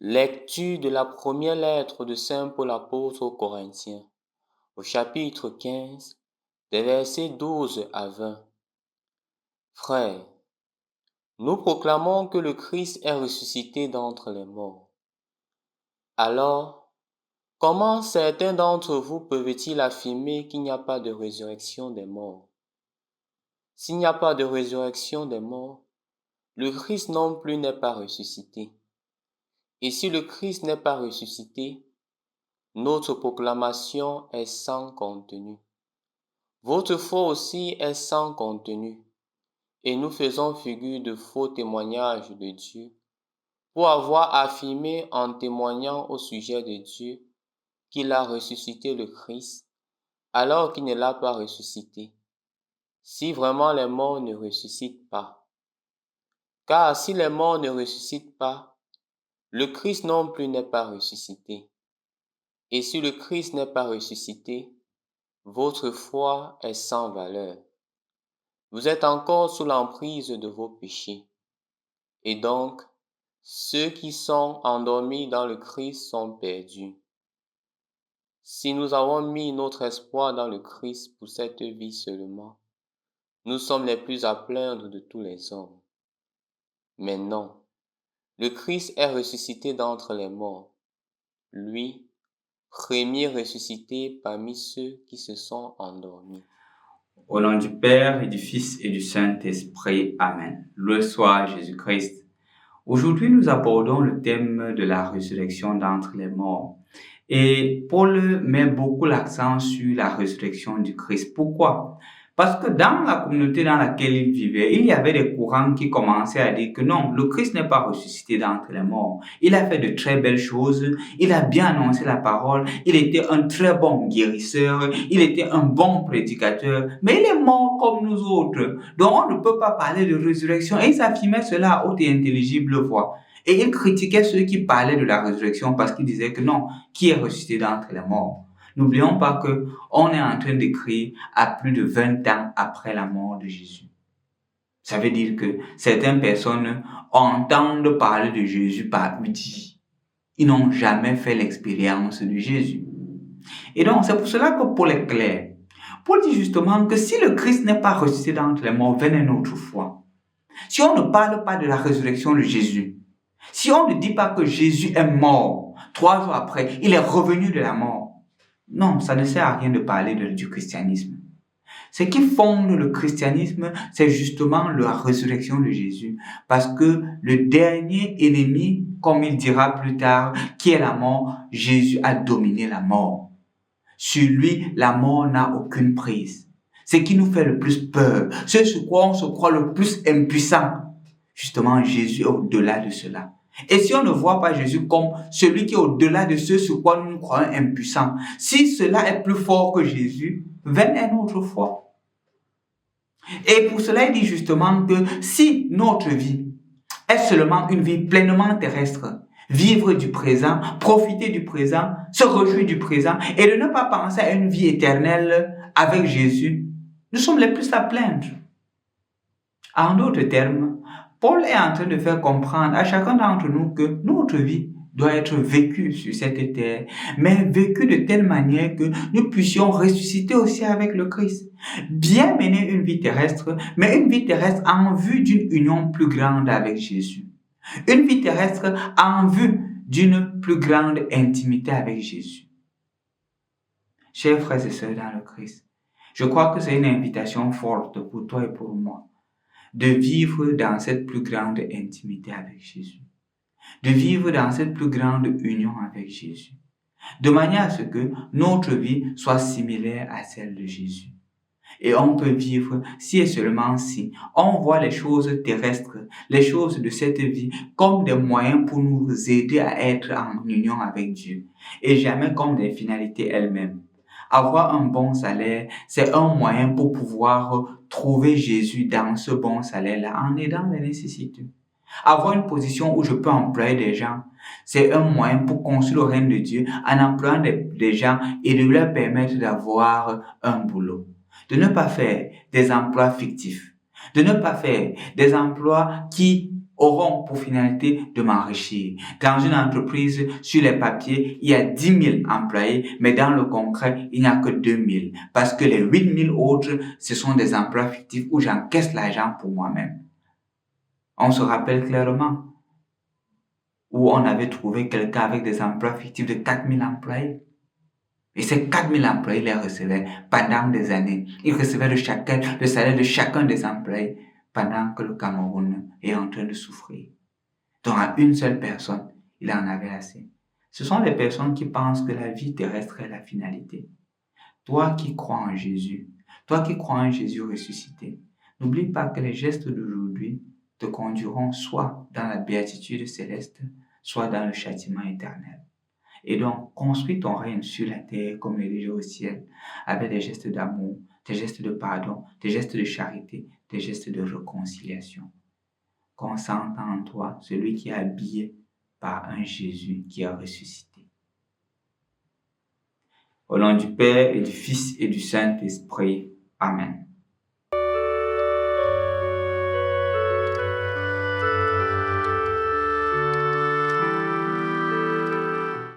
Lecture de la première lettre de Saint Paul apôtre aux Corinthiens, au chapitre 15, des versets 12 à 20. Frères, nous proclamons que le Christ est ressuscité d'entre les morts. Alors, comment certains d'entre vous peuvent-ils affirmer qu'il n'y a pas de résurrection des morts? S'il n'y a pas de résurrection des morts, le Christ non plus n'est pas ressuscité. Et si le Christ n'est pas ressuscité, notre proclamation est sans contenu. Votre foi aussi est sans contenu, et nous faisons figure de faux témoignages de Dieu, pour avoir affirmé en témoignant au sujet de Dieu qu'il a ressuscité le Christ, alors qu'il ne l'a pas ressuscité, si vraiment les morts ne ressuscitent pas. Car si les morts ne ressuscitent pas, le Christ non plus n'est pas ressuscité. Et si le Christ n'est pas ressuscité, votre foi est sans valeur. Vous êtes encore sous l'emprise de vos péchés. Et donc, ceux qui sont endormis dans le Christ sont perdus. Si nous avons mis notre espoir dans le Christ pour cette vie seulement, nous sommes les plus à plaindre de tous les hommes. Mais non, le Christ est ressuscité d'entre les morts. Lui, premier ressuscité parmi ceux qui se sont endormis. Au nom du Père et du Fils et du Saint-Esprit. Amen. Loué soit Jésus-Christ. Aujourd'hui, nous abordons le thème de la résurrection d'entre les morts. Et Paul met beaucoup l'accent sur la résurrection du Christ. Pourquoi? Parce que dans la communauté dans laquelle il vivait, il y avait des courants qui commençaient à dire que non, le Christ n'est pas ressuscité d'entre les morts. Il a fait de très belles choses, il a bien annoncé la parole, il était un très bon guérisseur, il était un bon prédicateur, mais il est mort comme nous autres. Donc on ne peut pas parler de résurrection. Et il affirmait cela à haute et intelligible voix. Et il critiquait ceux qui parlaient de la résurrection parce qu'il disait que non, qui est ressuscité d'entre les morts? N'oublions pas que on est en train d'écrire à plus de 20 ans après la mort de Jésus. Ça veut dire que certaines personnes entendent parler de Jésus par outil. Ils n'ont jamais fait l'expérience de Jésus. Et donc, c'est pour cela que Paul est clair. Paul dit justement que si le Christ n'est pas ressuscité d'entre les morts, venez notre foi. Si on ne parle pas de la résurrection de Jésus, si on ne dit pas que Jésus est mort, 3 jours après, il est revenu de la mort, non, ça ne sert à rien de parler du christianisme. Ce qui fonde le christianisme, c'est justement la résurrection de Jésus. Parce que le dernier ennemi, comme il dira plus tard, qui est la mort, Jésus a dominé la mort. Sur lui, la mort n'a aucune prise. Ce qui nous fait le plus peur, ce sur quoi on se croit le plus impuissant, justement, Jésus est au-delà de cela. Et si on ne voit pas Jésus comme celui qui est au-delà de ce sur quoi nous nous croyons impuissants, si cela est plus fort que Jésus, venez notre foi. Et pour cela, il dit justement que si notre vie est seulement une vie pleinement terrestre, vivre du présent, profiter du présent, se réjouir du présent et de ne pas penser à une vie éternelle avec Jésus, nous sommes les plus à plaindre. En d'autres termes, Paul est en train de faire comprendre à chacun d'entre nous que notre vie doit être vécue sur cette terre, mais vécue de telle manière que nous puissions ressusciter aussi avec le Christ. Bien mener une vie terrestre, mais une vie terrestre en vue d'une union plus grande avec Jésus. Une vie terrestre en vue d'une plus grande intimité avec Jésus. Chers frères et sœurs dans le Christ, je crois que c'est une invitation forte pour toi et pour moi de vivre dans cette plus grande intimité avec Jésus, de vivre dans cette plus grande union avec Jésus, de manière à ce que notre vie soit similaire à celle de Jésus. Et on peut vivre si et seulement si on voit les choses terrestres, les choses de cette vie comme des moyens pour nous aider à être en union avec Dieu et jamais comme des finalités elles-mêmes. Avoir un bon salaire, c'est un moyen pour pouvoir trouver Jésus dans ce bon salaire-là en aidant les nécessiteux. Avoir une position où je peux employer des gens, c'est un moyen pour construire le règne de Dieu en employant des gens et de leur permettre d'avoir un boulot. De ne pas faire des emplois fictifs, de ne pas faire des emplois qui auront pour finalité de m'enrichir. Dans une entreprise, sur les papiers, il y a 10 000 employés, mais dans le concret, il n'y a que 2 000. Parce que les 8 000 autres, ce sont des emplois fictifs où j'encaisse l'argent pour moi-même. On se rappelle clairement où on avait trouvé quelqu'un avec des emplois fictifs de 4 000 employés. Et ces 4 000 employés les recevaient pendant des années. Ils recevaient le salaire de chacun des employés pendant que le Cameroun est en train de souffrir. Donc à une seule personne, il en avait assez. Ce sont les personnes qui pensent que la vie terrestre est la finalité. Toi qui crois en Jésus, toi qui crois en Jésus ressuscité, n'oublie pas que les gestes d'aujourd'hui te conduiront soit dans la béatitude céleste, soit dans le châtiment éternel. Et donc, construis ton règne sur la terre comme il est déjà au ciel, avec des gestes d'amour, des gestes de pardon, des gestes de charité, des gestes de réconciliation. Consente en toi celui qui est habillé par un Jésus qui a ressuscité. Au nom du Père et du Fils et du Saint-Esprit. Amen.